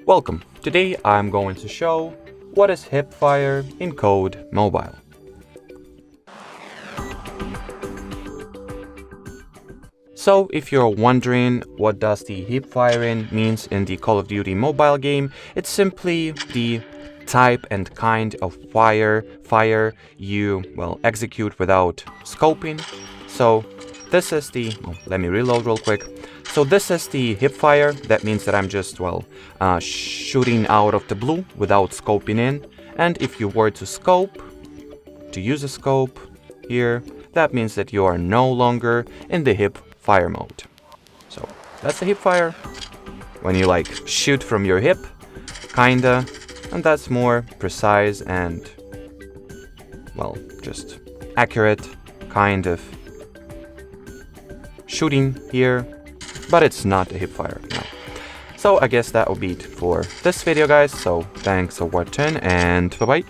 Welcome. Today I'm going to show what is Hipfire in COD Mobile. So if you're wondering what does the Hipfire means in the Call of Duty mobile game, it's simply the type and kind of fire you execute without scoping. So this is the let me reload real quick. So this is the Hipfire. That means that I'm just shooting out of the blue without scoping in. And if you were to use a scope here, that means that you are no longer in the Hipfire mode. So that's the Hipfire. When you shoot from your hip, kinda, and that's more precise and just accurate kind of shooting here. But it's not a Hipfire, no. So I guess that will be it for this video, guys. So thanks for watching and bye-bye.